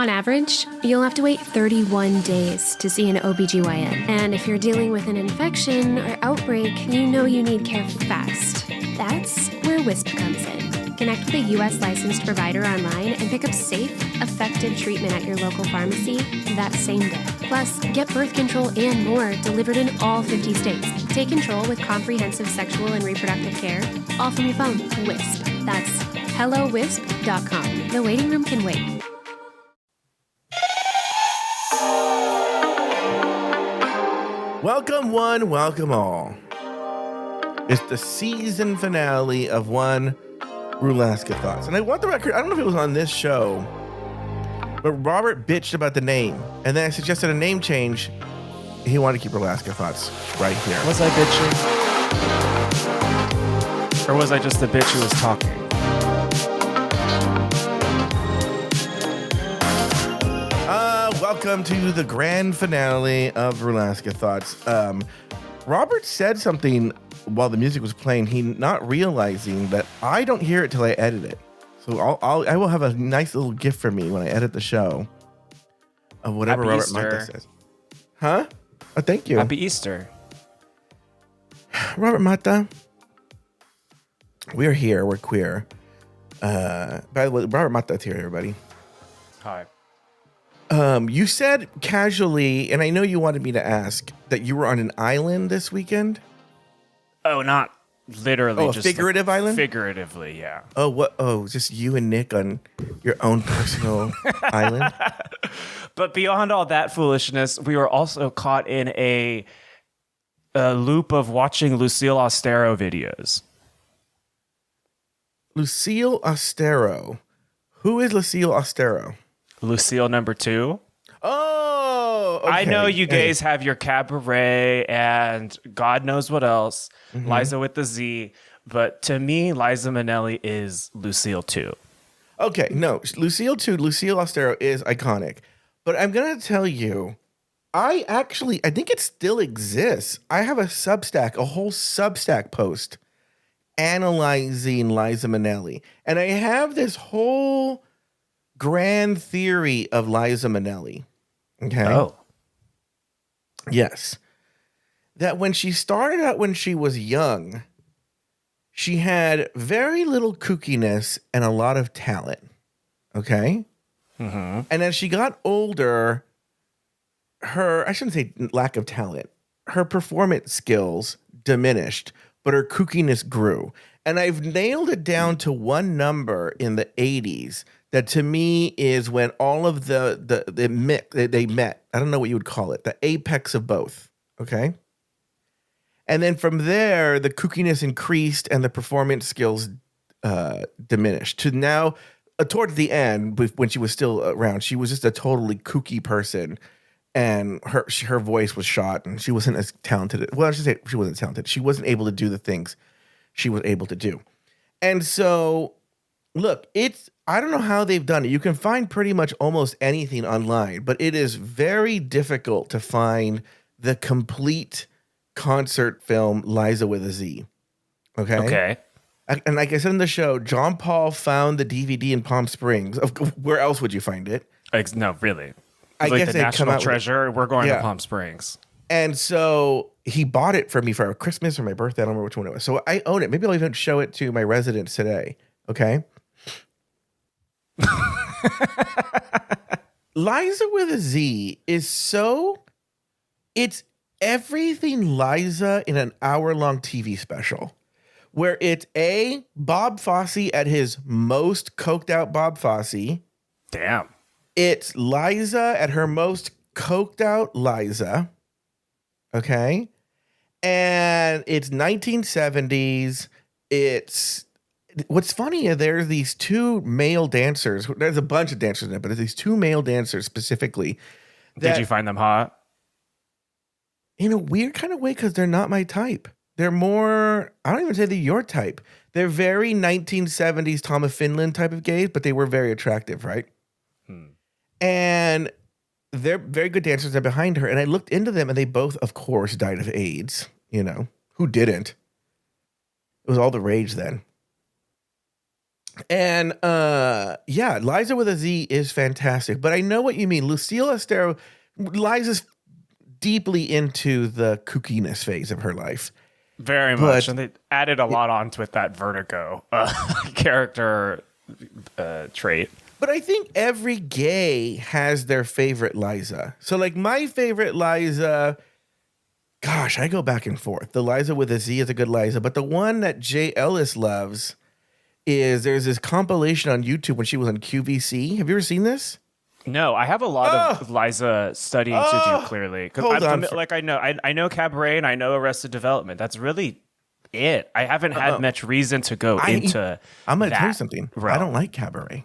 On average, you'll have to wait 31 days to see an OBGYN. And if you're dealing with an infection or outbreak, you know you need care fast. That's where Wisp comes in. Connect with a U.S. licensed provider online and pick up safe, effective treatment at your local pharmacy that same day. Plus, get birth control and more delivered in all 50 states. Take control with comprehensive sexual and reproductive care, all from your phone. Wisp. That's HelloWisp.com. The waiting room can wait. Welcome one, welcome all. It's the season finale of one RulaskaThoughts. And I want the record, I don't know if it was on this show, but Robert bitched about the name. And then I suggested a name change. He wanted to keep RulaskaThoughts right here. Was I bitching? Or was I just the bitch who was talking? Welcome to the grand finale of RulaskaThoughts. Robert said something while the music was playing, he not realizing that I don't hear it till I edit it. So I will have a nice little gift for me when I edit the show of whatever Happy Robert Easter. Mata says. Huh? Oh, thank you. Happy Easter. Robert Mata. We're here. We're queer. By the way, Robert Mata's here, everybody. Hi. You said casually, and I know you wanted me to ask, that you were on an island this weekend. Oh, not literally. Oh, a just figurative island? Figuratively, yeah. Oh, what? Oh, just you and Nick on your own personal island? But beyond all that foolishness, we were also caught in a loop of watching Lucille Ostero videos. Lucille Ostero. Who is Lucille Ostero? Lucille number 2. Oh, okay. I know you guys have your cabaret and God knows what else, Liza with the Z, but to me, Liza Minnelli is Lucille 2. Okay, no, Lucille 2, Lucille Ostero is iconic. But I'm going to tell you, I think it still exists. I have a whole Substack post analyzing Liza Minnelli. And I have this whole grand theory of Liza Minnelli. Okay. Oh. Yes. That when she started out when she was young, she had very little kookiness and a lot of talent. Okay. Mm-hmm. And as she got older, I shouldn't say lack of talent, her performance skills diminished, but her kookiness grew. And I've nailed it down to one number in the 80s that to me is when all of they met. I don't know what you would call it, the apex of both. Okay. And then from there, the kookiness increased and the performance skills diminished to now towards the end, when she was still around, she was just a totally kooky person. And her voice was shot and she wasn't as talented. Well, I should say she wasn't talented. She wasn't able to do the things she was able to do. And so, look, I don't know how they've done it. You can find pretty much almost anything online, but it is very difficult to find the complete concert film Liza with a Z. Okay? Okay. And like I said in the show, John Paul found the DVD in Palm Springs. Where else would you find it? No, really. I like guess the they'd come national out treasure. We're going Yeah. to Palm Springs. And so he bought it for me for Christmas or my birthday. I don't remember which one it was. So I own it. Maybe I'll even show it to my residents today. Okay. Liza with a Z is it's everything Liza in an hour-long TV special. Where it's Bob Fosse at his most coked out Bob Fosse. Damn. It's Liza at her most coked out Liza. Okay. And it's 1970s. What's funny is there's these two male dancers. There's a bunch of dancers in it, but there's these two male dancers specifically. Did you find them hot? In a weird kind of way, because they're not my type. They're more, I don't even say they're your type. They're very 1970s Tom of Finland type of gays, but they were very attractive, right? And they're very good dancers. They're behind her. And I looked into them and they both, of course, died of AIDS. You know, who didn't? It was all the rage then. And yeah, Liza with a Z is fantastic. But I know what you mean. Lucille Estero, Liza's deeply into the kookiness phase of her life. Very much. And they added a lot onto it, that Vertigo character trait. But I think every gay has their favorite Liza. So like my favorite Liza, gosh, I go back and forth. The Liza with a Z is a good Liza. But the one that Jay Ellis loves is there's this compilation on YouTube when she was on QVC. Have you ever seen this? No, I have a lot of Liza studying to do, clearly. Because I know Cabaret and I know Arrested Development. That's really it. I haven't had much reason to go into I'm going to tell you something. Realm. I don't like Cabaret.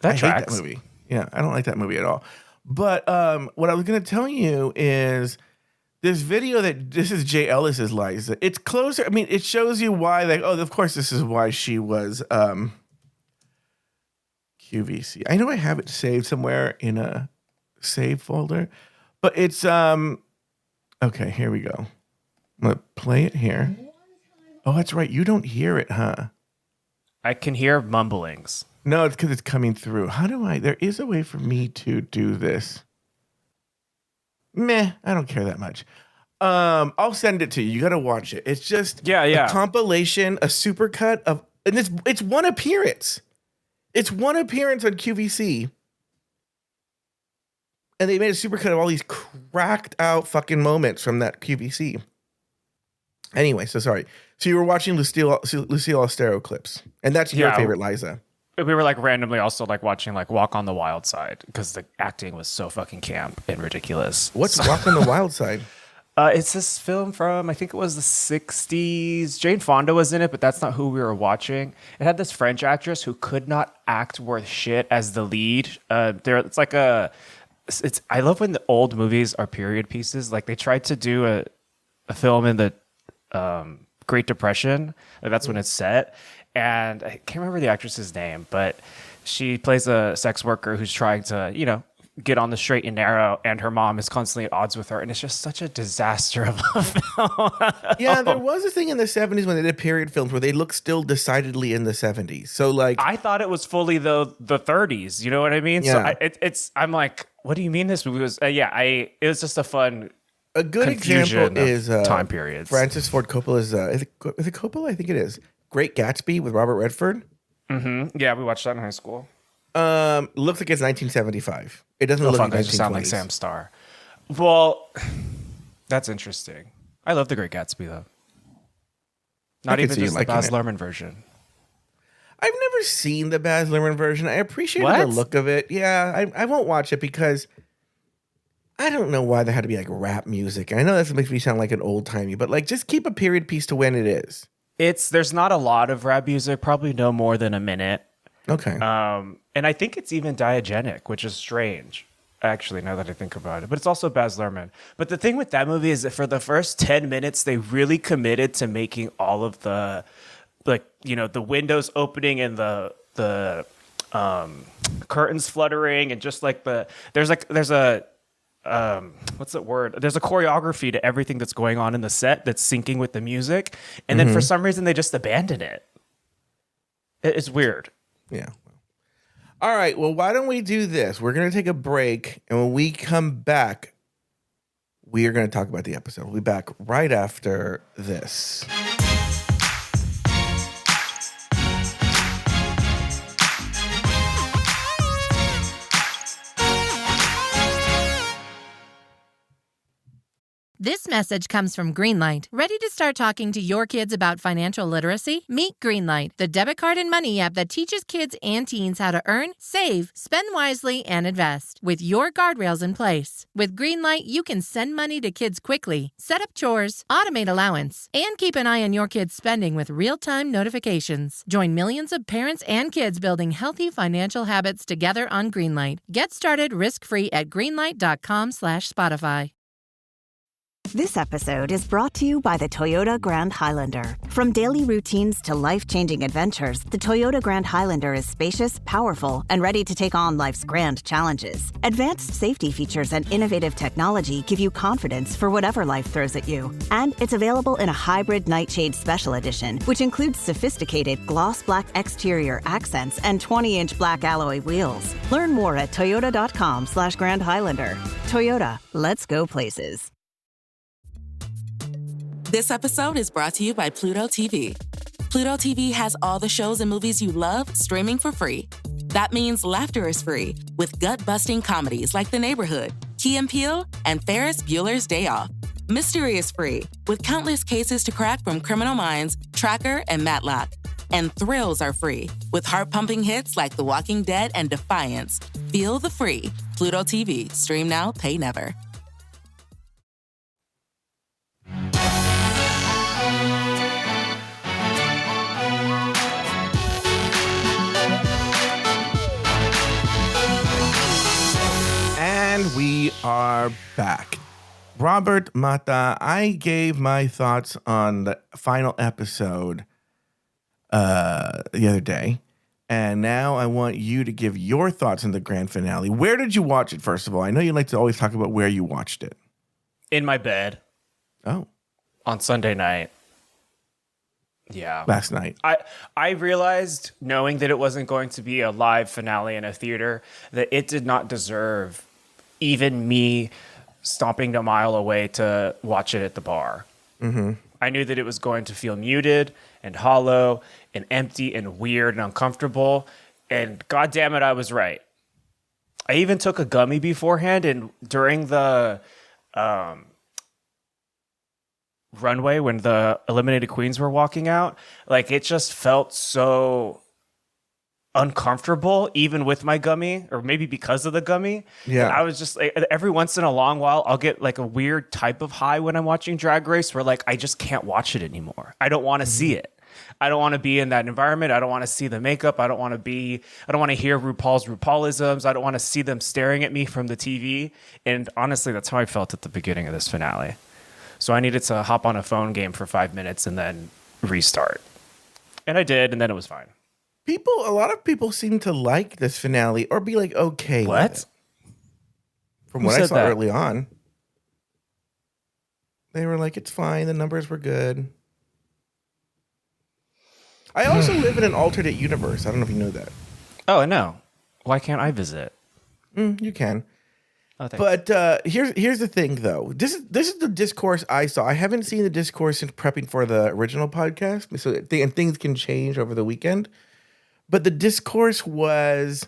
I hate that movie. Yeah, I don't like that movie at all. But what I was going to tell you is this video this is Jay Ellis's Liza. It's closer. I mean, it shows you why, like, oh, of course, this is why she was QVC. I know I have it saved somewhere in a save folder, but it's okay, here we go. I'm going to play it here. Oh, that's right. You don't hear it, huh? I can hear mumblings. No, it's because it's coming through. There is a way for me to do this. Meh, I don't care that much. I'll send it to you. You got to watch it. It's just a compilation, a supercut of, and it's one appearance. It's one appearance on QVC. And they made a supercut of all these cracked out fucking moments from that QVC. Anyway, so sorry. So you were watching Lucille Estero clips, and that's your favorite Liza. We were like randomly also like watching like Walk on the Wild Side because the acting was so fucking camp and ridiculous. What's Walk on the Wild Side? It's this film from, I think it was the 60s. Jane Fonda was in it, but that's not who we were watching. It had this French actress who could not act worth shit as the lead. I love when the old movies are period pieces. Like they tried to do a film in the Great Depression. That's when it's set. And I can't remember the actress's name, but she plays a sex worker who's trying to, get on the straight and narrow, and her mom is constantly at odds with her. And it's just such a disaster of a film. Yeah, there was a thing in the 70s when they did period films where they look still decidedly in the 70s. So like, I thought it was fully the 30s. You know what I mean? Yeah. So I'm like, what do you mean this movie was? It was just a good example is time periods. Francis Ford Coppola's is it Coppola? I think it is. Great Gatsby with Robert Redford. Mm-hmm. Yeah, we watched that in high school. Looks like it's 1975. It doesn't look like 1920s. Just sound like Sam Starr. Well, that's interesting. I love The Great Gatsby though. Not even just the Baz Luhrmann version. I've never seen the Baz Luhrmann version. I appreciate the look of it. Yeah, I won't watch it because I don't know why there had to be like rap music. I know that makes me sound like an old timey, but like just keep a period piece to when it is. There's not a lot of rap music, probably no more than a minute. Okay. And I think it's even diegenic, which is strange, actually, now that I think about it. But it's also Baz Luhrmann. But the thing with that movie is that for the first 10 minutes, they really committed to making all of the, the windows opening and the curtains fluttering and just like there's a what's that word? There's a choreography to everything that's going on in the set that's syncing with the music. And then for some reason, they just abandon it. It's weird. Yeah. All right. Well, why don't we do this? We're going to take a break. And when we come back, we are going to talk about the episode. We'll be back right after this. This message comes from Greenlight. Ready to start talking to your kids about financial literacy? Meet Greenlight, the debit card and money app that teaches kids and teens how to earn, save, spend wisely, and invest with your guardrails in place. With Greenlight, you can send money to kids quickly, set up chores, automate allowance, and keep an eye on your kids' spending with real-time notifications. Join millions of parents and kids building healthy financial habits together on Greenlight. Get started risk-free at greenlight.com/Spotify. This episode is brought to you by the Toyota Grand Highlander. From daily routines to life-changing adventures, the Toyota Grand Highlander is spacious, powerful, and ready to take on life's grand challenges. Advanced safety features and innovative technology give you confidence for whatever life throws at you. And it's available in a hybrid Nightshade Special Edition, which includes sophisticated gloss black exterior accents and 20-inch black alloy wheels. Learn more at toyota.com/Grand Highlander. Toyota, let's go places. This episode is brought to you by Pluto TV. Pluto TV has all the shows and movies you love streaming for free. That means laughter is free with gut-busting comedies like The Neighborhood, Key and Peele, and Ferris Bueller's Day Off. Mystery is free with countless cases to crack from Criminal Minds, Tracker, and Matlock. And thrills are free with heart-pumping hits like The Walking Dead and Defiance. Feel the free. Pluto TV. Stream now, pay never. And we are back. Robert Mata, I gave my thoughts on the final episode the other day, and now I want you to give your thoughts on the grand finale. Where did you watch it, first of all? I know you like to always talk about where you watched it. In my bed. Oh. On Sunday night. Yeah. Last night. I realized, knowing that it wasn't going to be a live finale in a theater, that it did not deserve even me stomping a mile away to watch it at the bar. Mm-hmm. I knew that it was going to feel muted and hollow and empty and weird and uncomfortable. And God damn it, I was right. I even took a gummy beforehand, and during the runway when the eliminated queens were walking out, like, it just felt so uncomfortable even with my gummy, or maybe because of the gummy. Yeah. And I was just like, every once in a long while I'll get like a weird type of high when I'm watching Drag Race where like I just can't watch it anymore. I don't want to see it. I don't want to be in that environment. I don't want to see the makeup. I don't want to hear RuPaulisms. I don't want to see them staring at me from the TV. And honestly, that's how I felt at the beginning of this finale. So I needed to hop on a phone game for 5 minutes and then restart. And I did, and then it was fine. A lot of people seem to like this finale or be like, okay. What? With it. From what I saw early on, they were like, it's fine. The numbers were good. I also live in an alternate universe. I don't know if you know that. Oh, I know. Why can't I visit? You can. Oh, thanks. But here's the thing, though. This is the discourse I saw. I haven't seen the discourse since prepping for the original podcast, so and things can change over the weekend. But the discourse was,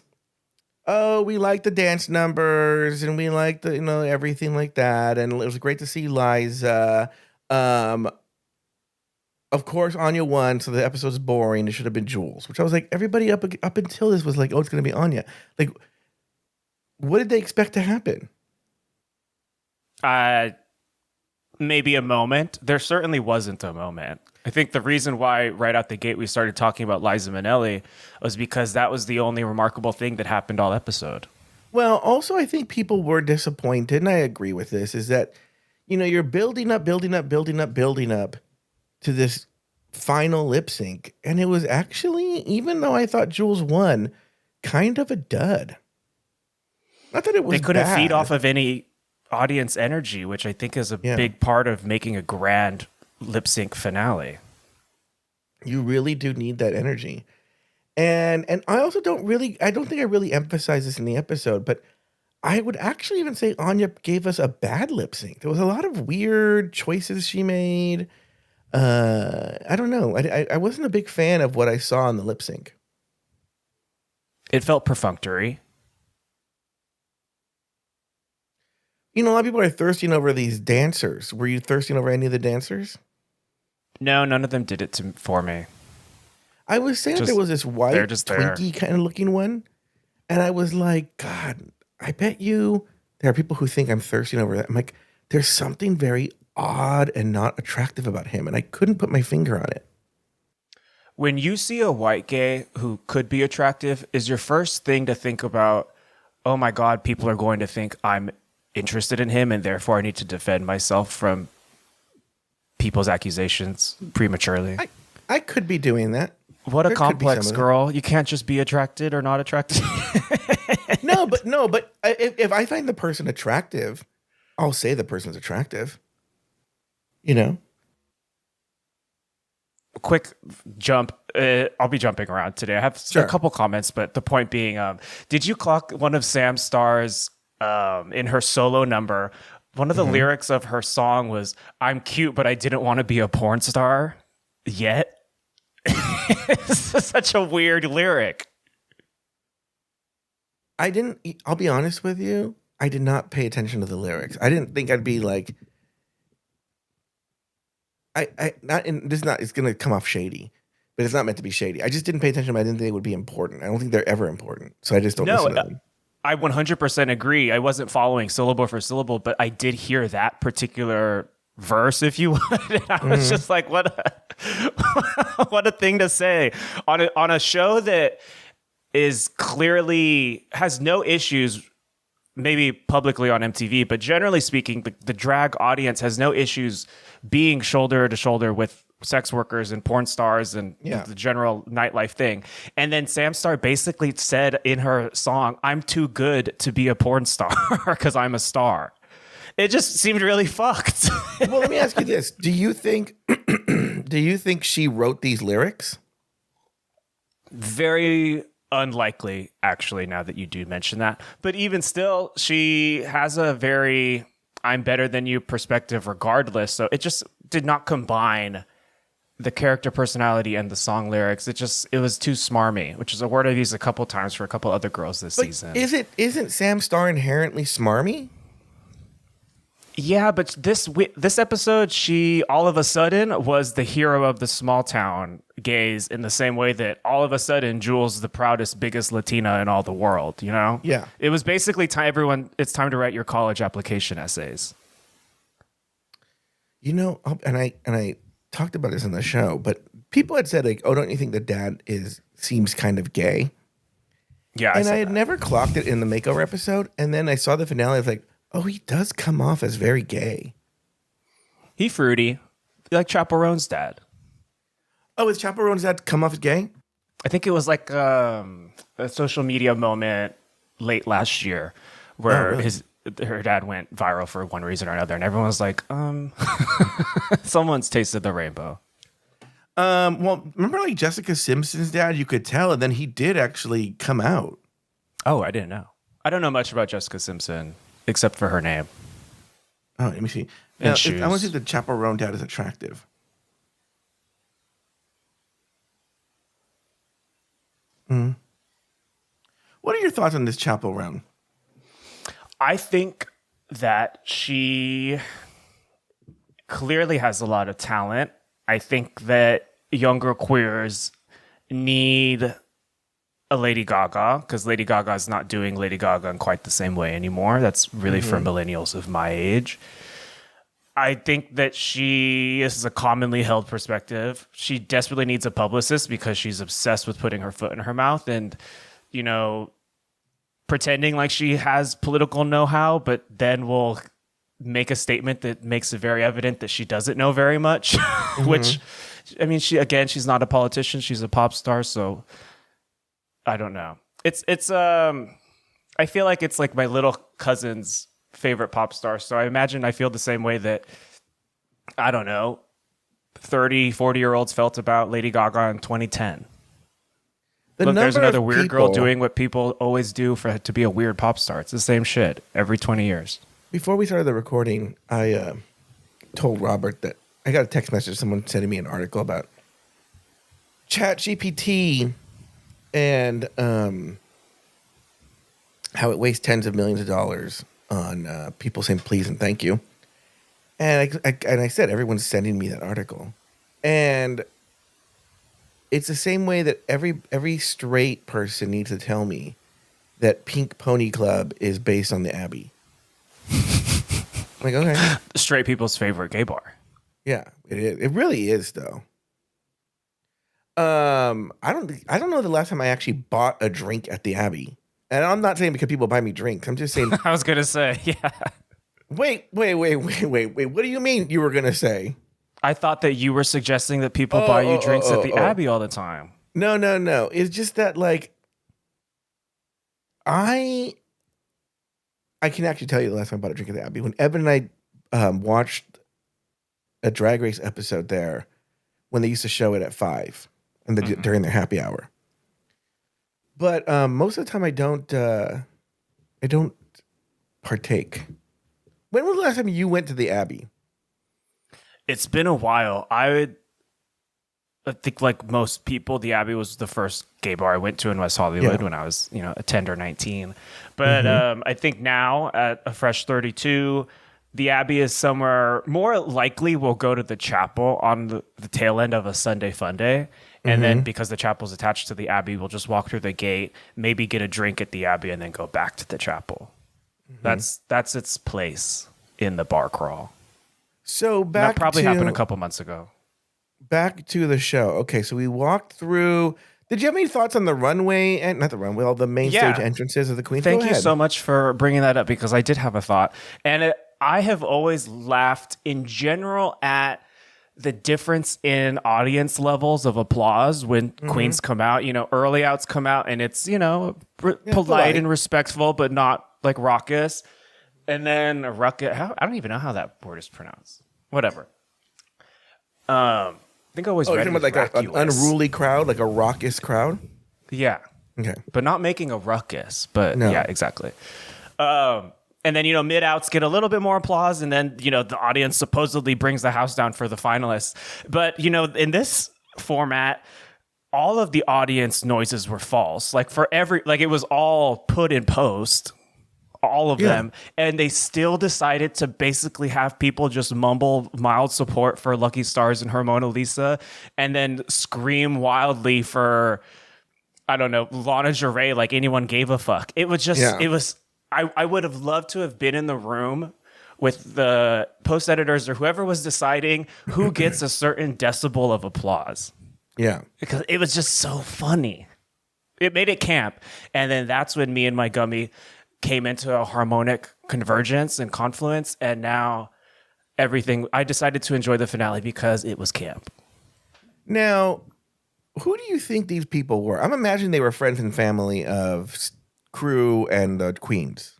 oh, we like the dance numbers and we like the everything like that, and it was great to see Liza. Of course, Anya won, so the episode's boring. It should have been Jules, which I was like, everybody up until this was like, oh, it's gonna be Anya. Like, what did they expect to happen? Maybe a moment. There certainly wasn't a moment. I think the reason why right out the gate we started talking about Liza Minnelli was because that was the only remarkable thing that happened all episode. Well, also, I think people were disappointed, and I agree with this, is that, you're building up to this final lip sync, and it was actually, even though I thought Jules won, kind of a dud. Not that it was They couldn't bad. feed off of any audience energy, which I think is a big part of making a grand lip sync finale. You really do need that energy. And I also don't think I really emphasized this in the episode, but I would actually even say Anya gave us a bad lip sync. There was a lot of weird choices she made. I don't know. I wasn't a big fan of what I saw in the lip sync. It felt perfunctory. A lot of people are thirsting over these dancers. Were you thirsting over any of the dancers? No, none of them did it for me. I was saying that there was this white, Twinkie Twinkie kind of looking one. And I was like, God, I bet you there are people who think I'm thirsting over that. I'm like, there's something very odd and not attractive about him. And I couldn't put my finger on it. When you see a white gay who could be attractive, is your first thing to think about, oh my God, people are going to think I'm interested in him, and therefore I need to defend myself from people's accusations prematurely. I could be doing that. What a There could be complex some of girl. You can't just be attracted or not attracted. No, but if I find the person attractive, I'll say the person's attractive. You know? Quick jump. I'll be jumping around today. I have Sure. a couple comments, but the point being, did you clock one of Sam Starr's in her solo number? One of the lyrics of her song was, "I'm cute, but I didn't want to be a porn star yet." It's such a weird lyric. I'll be honest with you. I did not pay attention to the lyrics. I didn't think I'd be like, it's going to come off shady, but it's not meant to be shady. I just didn't pay attention. But I didn't think they would be important. I don't think they're ever important. So I just don't listen to them. I 100% agree. I wasn't following syllable for syllable, but I did hear that particular verse, if you would. And I was just like, what a thing to say on a show that is clearly has no issues, maybe publicly on MTV, but generally speaking, the drag audience has no issues being shoulder to shoulder with sex workers and porn stars and the general nightlife thing. And then Sam Starr basically said in her song, "I'm too good to be a porn star because I'm a star." It just seemed really fucked. Well, let me ask you this. Do you think she wrote these lyrics? Very unlikely, actually, now that you do mention that. But even still, she has a very "I'm better than you" perspective regardless. So it just did not combine the character personality and the song lyrics. It was too smarmy, which is a word I've used a couple times for a couple other girls this season. Isn't Sam Starr inherently smarmy? Yeah, but this episode, she all of a sudden was the hero of the small town gays in the same way that all of a sudden Jules the proudest, biggest Latina in all the world, you know? Yeah. It was basically it's time to write your college application essays. You know, and I talked about this in the show, but people had said like, "Oh, don't you think the dad seems kind of gay?" Yeah, and I had never clocked it in the makeover episode, and then I saw the finale. I was like, "Oh, he does come off as very gay." He fruity, like Chaperone's dad. Oh, is Chaperone's dad come off as gay? I think it was like a social media moment late last year where her dad went viral for one reason or another, and everyone was like, someone's tasted the rainbow. Well, remember like Jessica Simpson's dad? You could tell, and then he did actually come out. Oh, I didn't know. I don't know much about Jessica Simpson except for her name. Oh, let me see. And Now, shoes. I want to see if the Chaperone dad is attractive. What are your thoughts on this Chaperone? I think that she clearly has a lot of talent. I think that younger queers need a Lady Gaga because Lady Gaga is not doing Lady Gaga in quite the same way anymore. That's really for millennials of my age. I think that this is a commonly held perspective. She desperately needs a publicist because she's obsessed with putting her foot in her mouth and, you know, pretending like she has political know-how, but then will make a statement that makes it very evident that she doesn't know very much, which, I mean, she's not a politician. She's a pop star. So I don't know. I feel like it's like my little cousin's favorite pop star. So I imagine I feel the same way that, I don't know, 30, 40-year-olds felt about Lady Gaga in 2010. Look, there's another weird girl doing what people always do to be a weird pop star. It's the same shit every 20 years. Before we started the recording, I told Robert that I got a text message. Someone sending me an article about ChatGPT and how it wastes tens of millions of dollars on people saying please and thank you. And I said, everyone's sending me that article. And it's the same way that every straight person needs to tell me that Pink Pony Club is based on the Abbey. Like, okay. Straight people's favorite gay bar. Yeah, it is. It really is, though. I don't know the last time I actually bought a drink at the Abbey. And I'm not saying because people buy me drinks. I'm just saying I was going to say, yeah. Wait. What do you mean you were going to say? I thought that you were suggesting that people buy you drinks at the Abbey all the time. No. It's just that, like, I can actually tell you the last time I bought a drink at the Abbey. When Evan and I watched a Drag Race episode there, when they used to show it at 5 and during their happy hour. But most of the time I don't partake. When was the last time you went to the Abbey? It's been a while. I think, like most people, the Abbey was the first gay bar I went to in West Hollywood when I was, a 10 or 19. But I think now at a fresh 32, the Abbey is somewhere more likely we'll go to the chapel on the tail end of a Sunday fun day. And then because the chapel's attached to the Abbey, we'll just walk through the gate, maybe get a drink at the Abbey, and then go back to the chapel. That's its place in the bar crawl. So that probably happened a couple months ago. Back to the show. Okay, so we walked through. Did you have any thoughts on the runway and not the runway, all the main stage entrances of the Queen? Thank you so much for bringing that up, because I did have a thought. And I have always laughed in general at the difference in audience levels of applause when queens come out. Early outs come out and it's, polite and respectful, but not like raucous. And then a ruckus. I don't even know how that word is pronounced. Whatever. I think I always read it like an unruly crowd, like a raucous crowd. Yeah. Okay. But not making a ruckus. But no. Yeah, exactly. And then, mid outs get a little bit more applause, and then, the audience supposedly brings the house down for the finalists. But, in this format, all of the audience noises were false. Like it was all put in post, all of them. And they still decided to basically have people just mumble mild support for Lucky Stars and her Mona Lisa, and then scream wildly for, I don't know, Lana Del Rey, like anyone gave a fuck. It was just, I would have loved to have been in the room with the post editors or whoever was deciding who gets a certain decibel of applause. Yeah. Because it was just so funny. It made it camp. And then that's when me and my gummy came into a harmonic convergence and confluence. And now I decided to enjoy the finale because it was camp. Now, who do you think these people were? I'm imagining they were friends and family of crew and queens.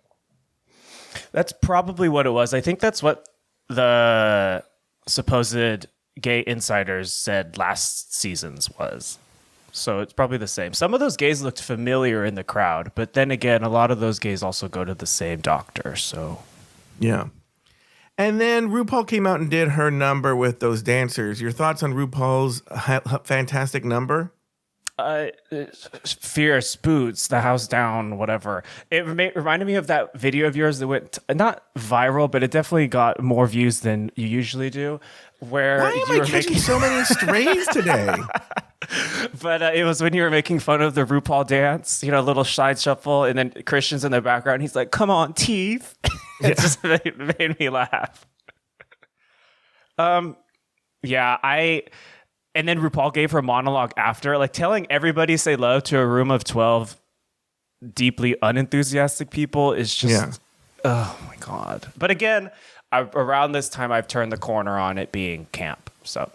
That's probably what it was. I think that's what the supposed gay insiders said last season's was. So it's probably the same. Some of those gays looked familiar in the crowd, but then again, a lot of those gays also go to the same doctor. So yeah. And then RuPaul came out and did her number with those dancers. Your thoughts on RuPaul's fantastic number? Fierce boots, the house down, whatever. It reminded me of that video of yours that went not viral, but it definitely got more views than you usually do. Where why am I catching so many strays today? But it was when you were making fun of the RuPaul dance, little side shuffle, and then Christian's in the background. He's like, "Come on, teeth!" It just made me laugh. And then RuPaul gave her monologue after, like telling everybody say love to a room of 12 deeply unenthusiastic people is just, oh my God. But again, around this time, I've turned the corner on it being camp. So,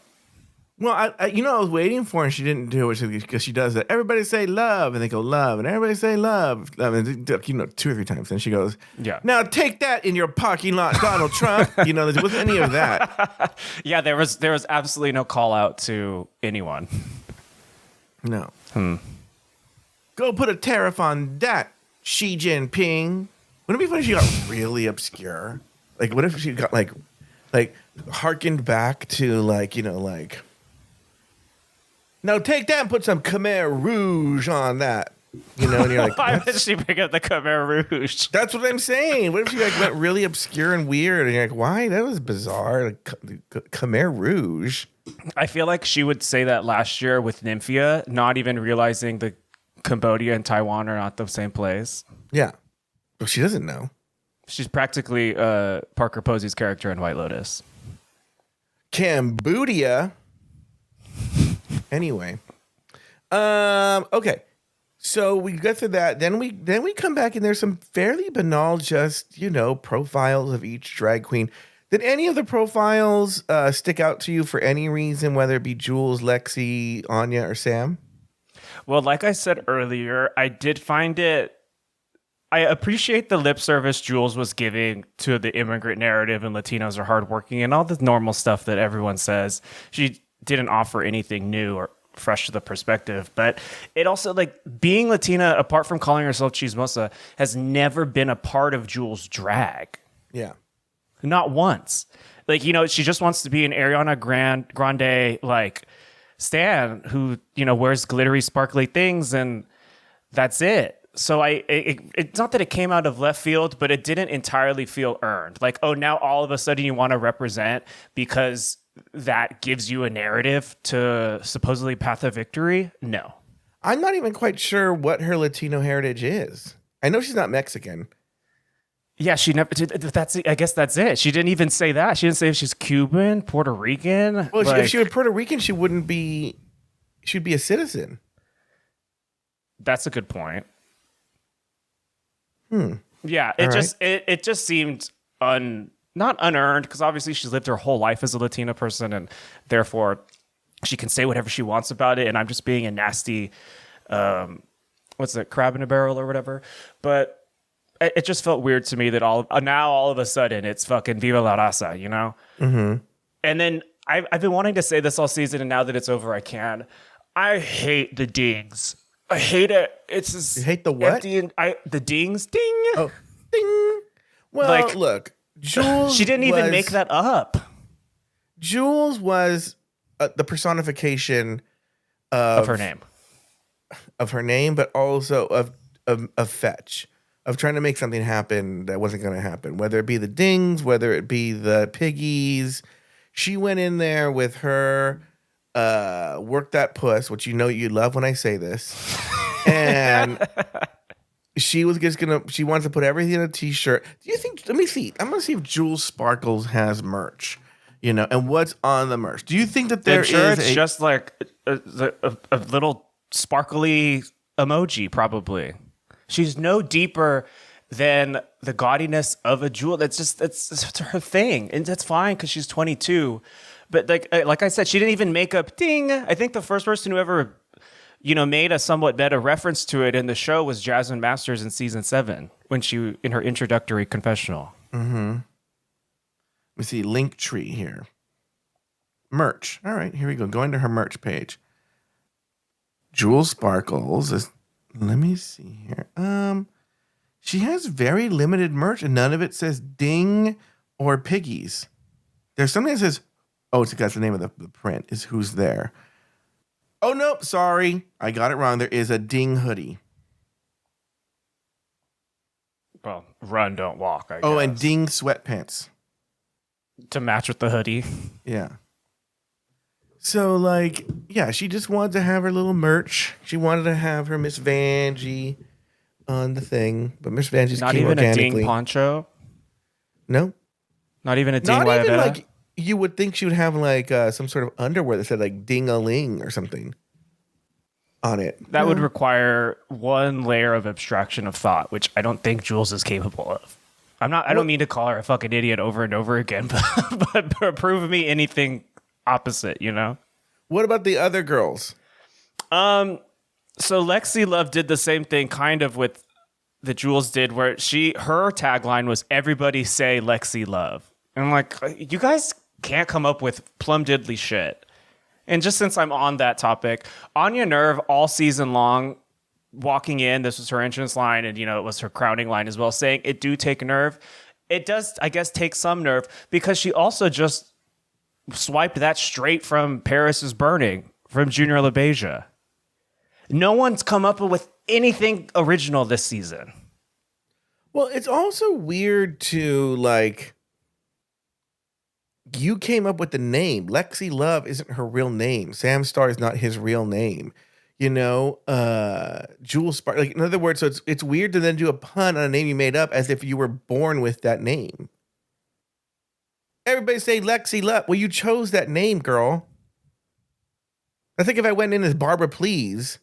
well, I was waiting for her and she didn't do it because she does that. Everybody say love, and they go love, and everybody say love, and 2 or 3 times. And she goes, yeah. Now take that in your parking lot, Donald Trump. There wasn't any of that. Yeah, there was absolutely no call out to anyone. No. Go put a tariff on that, Xi Jinping. Wouldn't it be funny if she got really obscure? Like, what if she got like harkened back to now take that and put some Khmer Rouge on that. And you're like, why did she pick up the Khmer Rouge? That's what I'm saying. What if she went really obscure and weird? And you're like, why? That was bizarre. Like, Khmer Rouge. I feel like she would say that last year with Nymphia, not even realizing that Cambodia and Taiwan are not the same place. Yeah. Well, she doesn't know. She's practically Parker Posey's character in White Lotus. Cambodia. Anyway. Okay. So we get through that. Then we come back and there's some fairly banal, just profiles of each drag queen. Did any of the profiles stick out to you for any reason, whether it be Jules, Lexi, Anya, or Sam? Well, like I said earlier, I did find it. I appreciate the lip service Jules was giving to the immigrant narrative and Latinos are hardworking and all the normal stuff that everyone says. She didn't offer anything new or fresh to the perspective, but it also, like, being Latina, apart from calling herself Chismosa, has never been a part of Jules' drag. Yeah. Not once. Like, she just wants to be an Ariana Grande, like, stan who, wears glittery, sparkly things, and that's it. So it's not that it came out of left field, but it didn't entirely feel earned. Like, oh, now all of a sudden you want to represent because that gives you a narrative to supposedly path of victory? No. I'm not even quite sure what her Latino heritage is. I know she's not Mexican. Yeah, she never did. I guess that's it. She didn't even say that. She didn't say if she's Cuban, Puerto Rican. Well, if she were Puerto Rican, she wouldn't be. She'd be a citizen. That's a good point. Yeah, it just seemed not unearned, because obviously she's lived her whole life as a Latina person, and therefore she can say whatever she wants about it. And I'm just being a nasty, crab in a barrel or whatever. But it just felt weird to me that all of a sudden it's fucking Viva la Raza, Mm-hmm. And then I've been wanting to say this all season, and now that it's over, I can. I hate the dings. I hate it. It's just, you hate the what? The dings, ding. Oh, ding. Well, look, Jules. She didn't even make that up. Jules was the personification of her name, but also of fetch, of trying to make something happen that wasn't going to happen. Whether it be the dings, whether it be the piggies, she went in there with her. Work that puss, which you love when I say this, and she was just she wants to put everything in a t-shirt. Do you think? Let me see. I'm gonna see if Jules Sparkles has merch, and what's on the merch. Do you think that there is? It's just like a little sparkly emoji, probably. She's no deeper than the gaudiness of a jewel. It's her thing, and that's fine because she's 22. But like I said, she didn't even make up ding. I think the first person who ever, made a somewhat better reference to it in the show was Jasmine Masters in season 7 when she in her introductory confessional. Mm-hmm. Let me see, Linktree here. Merch. All right, here we go. Going to her merch page. Jules Sparkles is. Let me see here. She has very limited merch, and none of it says ding or piggies. There's something that says. Oh, that's the name of the print, is who's there. Oh, nope, sorry. I got it wrong. There is a ding hoodie. Well, run, don't walk, I guess. Oh, and ding sweatpants. To match with the hoodie. Yeah. So, she just wanted to have her little merch. She wanted to have her Miss Vanjie on the thing. But Miss Vanjie not came even organically. A ding poncho? No. Not even a ding Not even Guayabera? You would think she would have some sort of underwear that said ding-a-ling or something on it. That would require one layer of abstraction of thought, which I don't think Jules is capable of. I don't mean to call her a fucking idiot over and over again, but prove me anything opposite, What about the other girls? So Lexi Love did the same thing kind of with that Jules did, where her tagline was "Everybody say Lexi Love." And I'm like, you guys can't come up with plum diddly shit. And just since I'm on that topic, Anya Nerve all season long, walking in, this was her entrance line, and it was her crowning line as well, saying it do take nerve. It does, I guess, take some nerve, because she also just swiped that straight from Paris is Burning from Junior LaBeija. No one's come up with anything original this season. Well, it's also weird to you came up with the name. Lexi Love isn't her real name. Sam Star is not his real name. Jules Spark. In other words, so it's weird to then do a pun on a name you made up as if you were born with that name. Everybody say Lexi Love. Well, you chose that name, girl. I think if I went in as Barbara Please,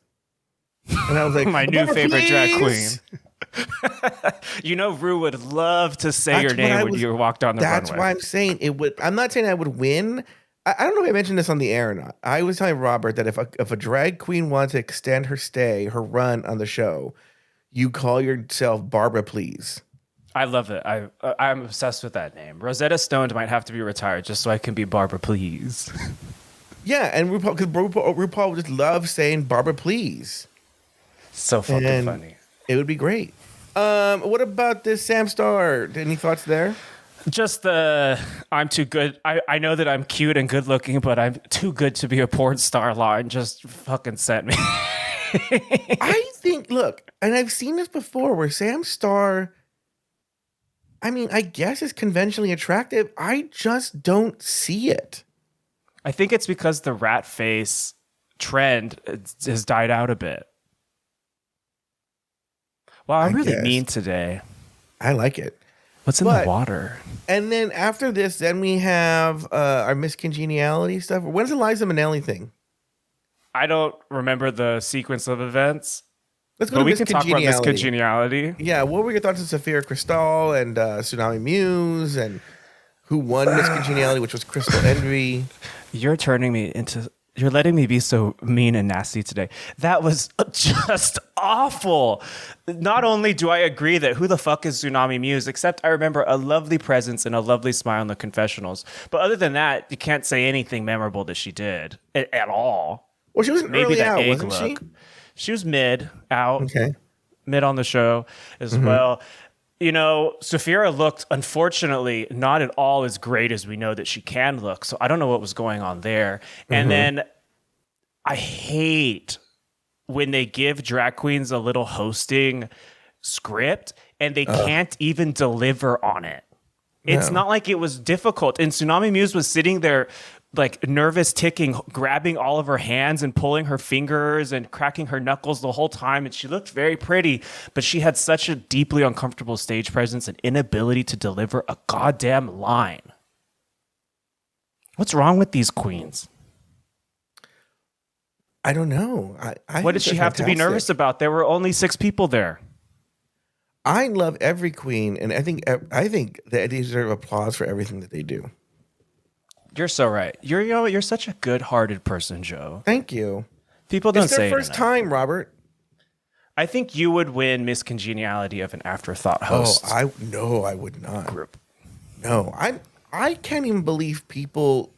And I was like, My new "Barbara, favorite drag please." queen. You know, Rue would love to say your That's what I name when was- you walked on the That's runway. why I'm saying it would. I'm not saying I would win. I don't know if I mentioned this on the air or not. I was telling Robert that if a drag queen wants to extend her run on the show, you call yourself Barbara, please. I love it. I'm obsessed with that name. Rosetta Stone might have to be retired just so I can be Barbara, please. Yeah, and RuPaul would just love saying Barbara, please. So fucking And funny. It would be great. What about this Sam Star? Any thoughts there? Just I'm too good. I know that I'm cute and good looking, but I'm too good to be a porn star line just fucking sent me. I think, look, and I've seen this before where Sam Star, I mean, I guess is conventionally attractive. I just don't see it. I think it's because the rat face trend has died out a bit. Wow, I'm I really guess. mean today. I like it. What's in But- the water? And then after this, then we have our Miss Congeniality stuff. When's the Liza Minnelli thing? I don't remember the sequence of events, Let's go but to we Miss can talk about Miss Congeniality. Congeniality. Yeah, what were your thoughts on Sophia Cristal and Tsunami Muse and who won Miss Congeniality, which was Crystal Envy? You're letting me be so mean and nasty today. That was just awful. Not only do I agree that who the fuck is Tsunami Muse, except I remember a lovely presence and a lovely smile in the confessionals. But other than that, you can't say anything memorable that she did at all. Well, she wasn't Maybe early that out, egg wasn't look. she? She was mid out. Okay. Mid on the show as well. You know, Saphira looked, unfortunately, not at all as great as we know that she can look. So I don't know what was going on there. And then I hate when they give drag queens a little hosting script and they can't even deliver on it. It's not like it was difficult. And Tsunami Muse was sitting there like nervous ticking, grabbing all of her hands and pulling her fingers and cracking her knuckles the whole time. And she looked very pretty, but she had such a deeply uncomfortable stage presence and inability to deliver a goddamn line. What's wrong with these queens? I don't know. I What think did she they're have to be fantastic. nervous about? There were only 6 people there. I love every queen, and I think that they deserve applause for everything that they do. You're so right. You're such a good-hearted person, Joe. Thank you. People don't It's say their it first enough. time, Robert. I think you would win Miss Congeniality of an afterthought host I would not. group. No, I can't even believe people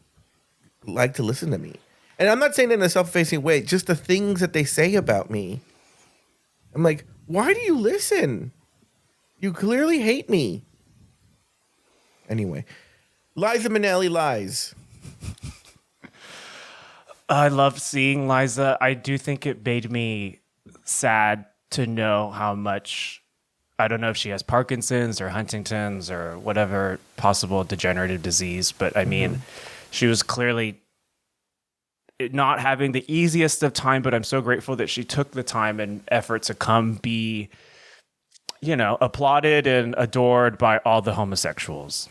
like to listen to me. And I'm not saying that in a self-effacing way, just the things that they say about me. I'm like, why do you listen? You clearly hate me. Anyway, Liza Minnelli lies. I love seeing Liza. I do think it made me sad to know how much, I don't know if she has Parkinson's or Huntington's or whatever possible degenerative disease, but I mean, she was clearly not having the easiest of time, but I'm so grateful that she took the time and effort to come be, applauded and adored by all the homosexuals.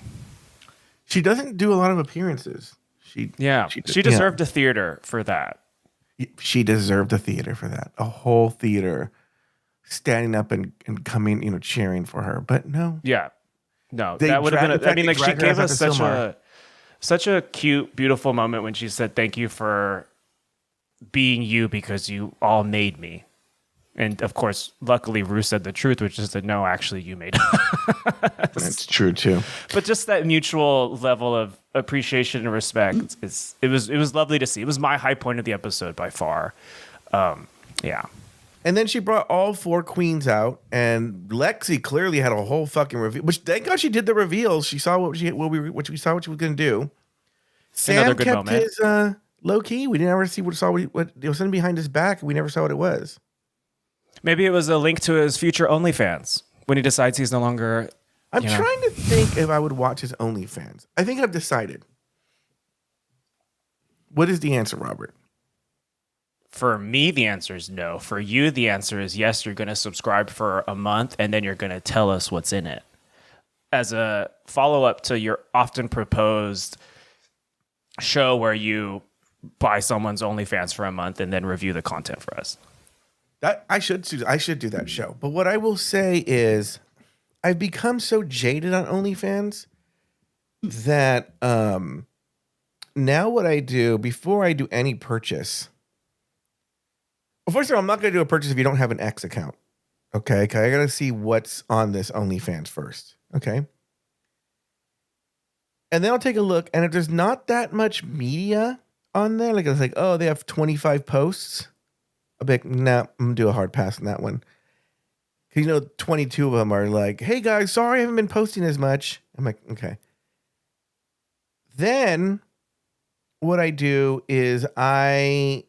She doesn't do a lot of appearances. She deserved a theater for that. She deserved a theater for that. A whole theater standing up and coming, cheering for her. But no. Yeah. No, They that would have drag- been, in she fact, they gave drag us her out such a cute, beautiful moment when she said, "Thank you for being you because you all made me." And of course, luckily, Rue said the truth, which is that no, actually, you made us. That's true too. But just that mutual level of appreciation and respect it was lovely to see. It was my high point of the episode by far. Yeah. And then she brought all 4 queens out, and Lexi clearly had a whole fucking reveal. Which thank God she did the reveals. She saw what she was going to do. Sam Another good kept moment. his low key. We didn't ever see what there was something behind his back, and we never saw what it was. Maybe it was a link to his future OnlyFans when he decides he's no longer. I'm trying to think if I would watch his OnlyFans. I think I've decided. What is the answer, Robert? For me, the answer is no. For you, the answer is yes. You're going to subscribe for a month, and then you're going to tell us what's in it. As a follow-up to your often proposed show where you buy someone's OnlyFans for a month and then review the content for us. I should do that show. But what I will say is I've become so jaded on OnlyFans that now what I do before I do any purchase. Well, first of all, I'm not going to do a purchase if you don't have an X account. Okay, I got to see what's on this OnlyFans first. Okay. And then I'll take a look, and if there's not that much media on there, like it's like, oh, they have 25 posts. I'll be like, nah, I'm going to do a hard pass on that one. Because, 22 of them are like, hey, guys, sorry I haven't been posting as much. I'm like, okay. Then what I do is I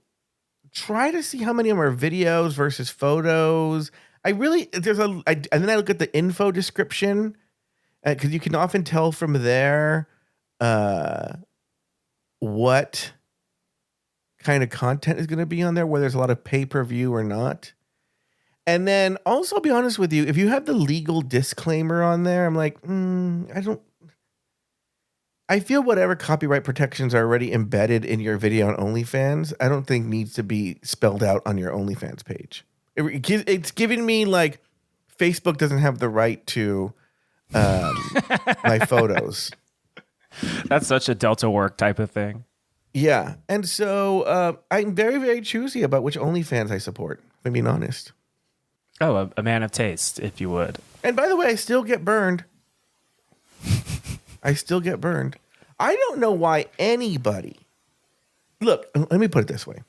try to see how many of them are videos versus photos. And then I look at the info description because you can often tell from there what kind of content is going to be on there, whether there's a lot of pay-per-view or not. And then also, I'll be honest with you, if you have the legal disclaimer on there, I'm like, I feel whatever copyright protections are already embedded in your video on OnlyFans, I don't think needs to be spelled out on your OnlyFans page. It's giving me like Facebook doesn't have the right to my photos. That's such a Delta work type of thing. Yeah. And so I'm very, very choosy about which OnlyFans I support, if I'm being honest. Oh, a man of taste, if you would. And by the way, I still get burned. I don't know why anybody... Look, let me put it this way.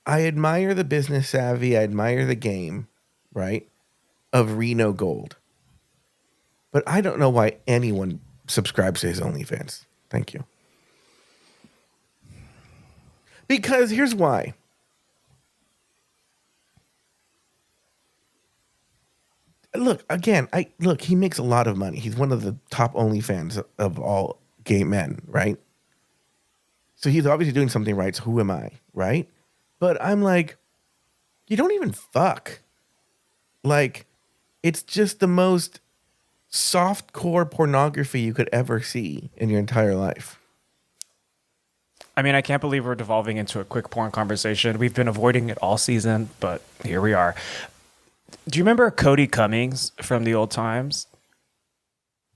I admire the business savvy. I admire the game, right, of Reno Gold. But I don't know why anyone subscribes to his OnlyFans. Thank you. Because here's why. Look, again, he makes a lot of money. He's one of the top OnlyFans of all gay men, right? So he's obviously doing something right. So who am I, right? But I'm like, you don't even fuck. Like, it's just the most softcore pornography you could ever see in your entire life. I mean, I can't believe we're devolving into a quick porn conversation. We've been avoiding it all season, but here we are. Do you remember Cody Cummings from the old times?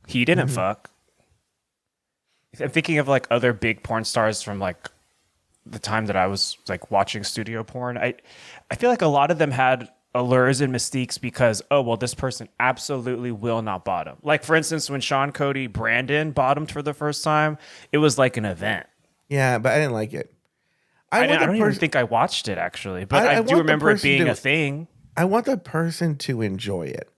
He didn't fuck. I'm thinking of like other big porn stars from like the time that I was like watching studio porn. I feel like a lot of them had allures and mystiques because, oh, well, this person absolutely will not bottom. Like, for instance, when Sean Cody Brandon bottomed for the first time, it was like an event. Yeah, but I didn't like it. I don't even think I watched it, actually. But I do remember it being a thing. I want the person to enjoy it.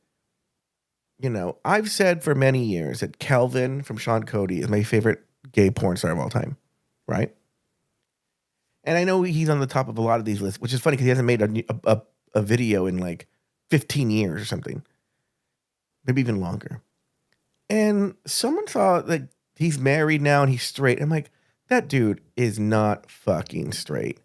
I've said for many years that Kelvin from Sean Cody is my favorite gay porn star of all time, right? And I know he's on the top of a lot of these lists, which is funny because he hasn't made a video in like 15 years or something. Maybe even longer. And someone thought that he's married now and he's straight. I'm like, that dude is not fucking straight.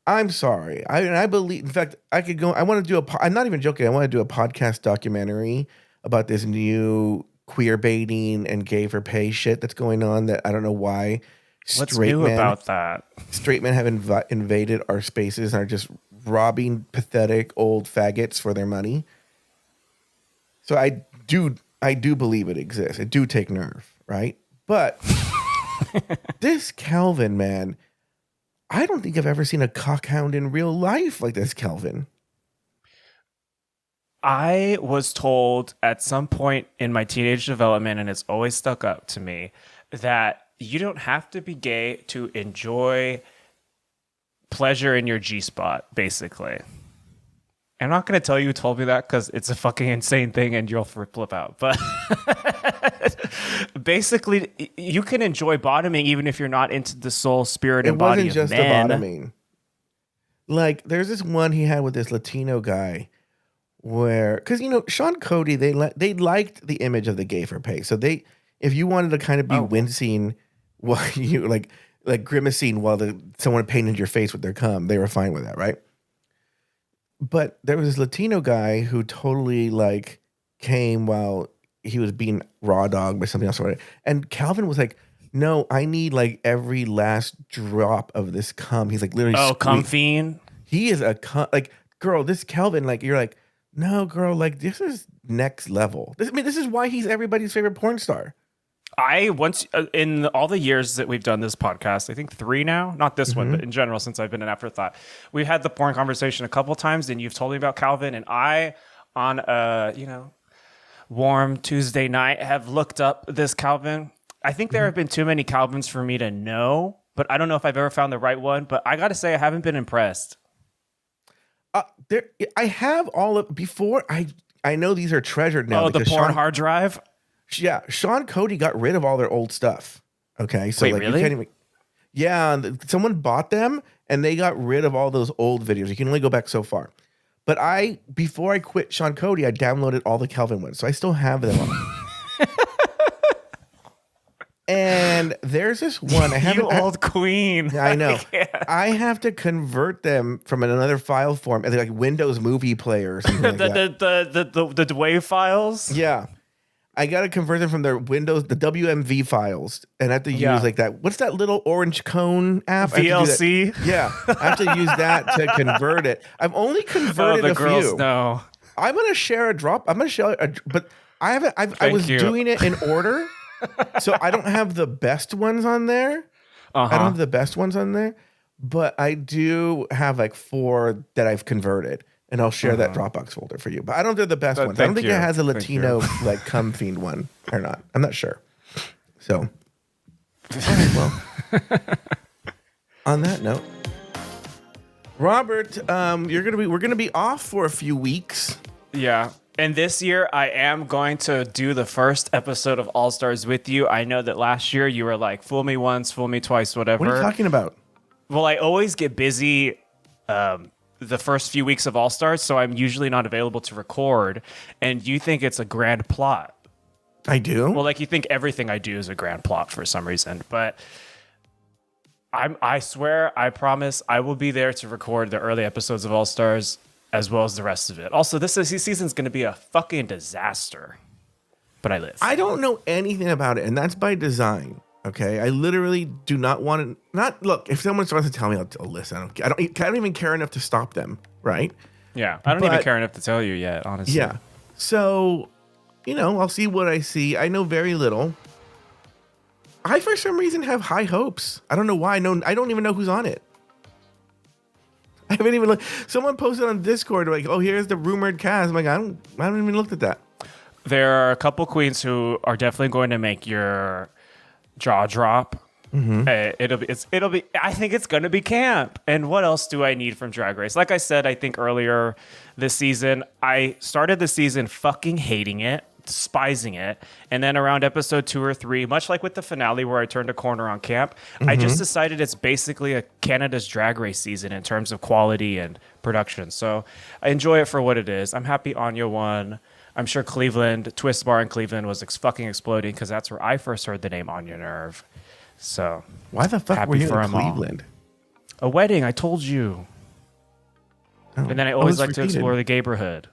I'm sorry. I believe, in fact, I could go, I want to do I'm not even joking. I want to do a podcast documentary about this new queer baiting and gay for pay shit that's going on that I don't know why. What's new about that? Straight men have invaded our spaces and are just robbing pathetic old faggots for their money. So I do believe it exists. It do take nerve, right? But this Calvin, man, I don't think I've ever seen a cockhound in real life like this Calvin. I was told at some point in my teenage development, and it's always stuck up to me, that you don't have to be gay to enjoy pleasure in your G-spot, basically. I'm not going to tell you who told me that because it's a fucking insane thing and you'll flip out. But basically, you can enjoy bottoming even if you're not into the soul, spirit, and body of men. It wasn't just the bottoming. Like, there's this one he had with this Latino guy where, because, Sean Cody, they liked the image of the gay for pay. So if you wanted to kind of be wincing while you, like grimacing while someone painted your face with their cum, they were fine with that, right? But there was this Latino guy who totally came while he was being raw dogged by something else. And Calvin was like, no, I need every last drop of this cum. He's literally. Oh, cum fiend? He is like, girl, this Calvin, like, you're like, no, girl, like, this is next level. This is why he's everybody's favorite porn star. I once in all the years that we've done this podcast, I think 3 now, not this one, but in general, since I've been an afterthought, we've had the porn conversation a couple times, and you've told me about Calvin, and I, on a warm Tuesday night, have looked up this Calvin. I think there have been too many Calvins for me to know, but I don't know if I've ever found the right one. But I got to say, I haven't been impressed. I have all of before. I know these are treasured now. Oh, the porn hard drive. Yeah, Sean Cody got rid of all their old stuff. Okay, so wait, like really? you can't even. Yeah, someone bought them and they got rid of all those old videos. You can only go back so far. But before I quit Sean Cody, I downloaded all the Calvin ones, so I still have them all. And there's this one I haven't. You old queen. I know. I have to convert them from another file form, like Windows Movie Player or something like that. The WAV files. Yeah. I got to convert them from their Windows, the WMV files, and I have to use like that. What's that little orange cone app? VLC? Yeah. I have to use that to convert it. I've only converted the a girls few. know. I'm going to share a drop. I'm going to share but I haven't, I was doing it in order. So I don't have the best ones on there. I don't have the best ones on there, but I do have like 4 that I've converted. And I'll share that Dropbox folder for you. But I don't think they're the best ones. I don't think it has a Latino like cum fiend one or not. I'm not sure. So, all right, well, on that note, Robert, we're gonna be off for a few weeks. Yeah. And this year, I am going to do the first episode of All Stars with you. I know that last year you were like, fool me once, fool me twice, whatever. What are you talking about? Well, I always get busy the first few weeks of All Stars, so I'm usually not available to record. And you think it's a grand plot. I do? Well, like you think everything I do is a grand plot for some reason. But I swear, I promise, I will be there to record the early episodes of All Stars as well as the rest of it. Also, this season's going to be a fucking disaster. But I live. I don't know anything about it, and that's by design. Okay, I literally do not want to. Look, if someone wants to tell me, I'll listen. I don't even care enough to stop them, right? Yeah, I don't even care enough to tell you yet, honestly. Yeah, so I'll see what I see. I know very little. I, for some reason, have high hopes. I don't know why. I don't even know who's on it. I haven't even looked. Someone posted on Discord like, "Oh, here's the rumored cast." I'm like, I haven't even looked at that. There are a couple queens who are definitely going to make your jaw drop. It'll be. I think it's gonna be camp. And what else do I need from Drag Race? Like I said, I think earlier this season, I started the season fucking hating it, despising it, and then around episode 2 or 3, much like with the finale where I turned a corner on camp, I just decided it's basically a Canada's Drag Race season in terms of quality and production. So I enjoy it for what it is. I'm happy Anya won. I'm sure Twist Bar in Cleveland was fucking exploding because that's where I first heard the name Anya Nerve. So why the fuck were you in Cleveland? A wedding, I told you. Oh, And then I always like to explore the neighborhood.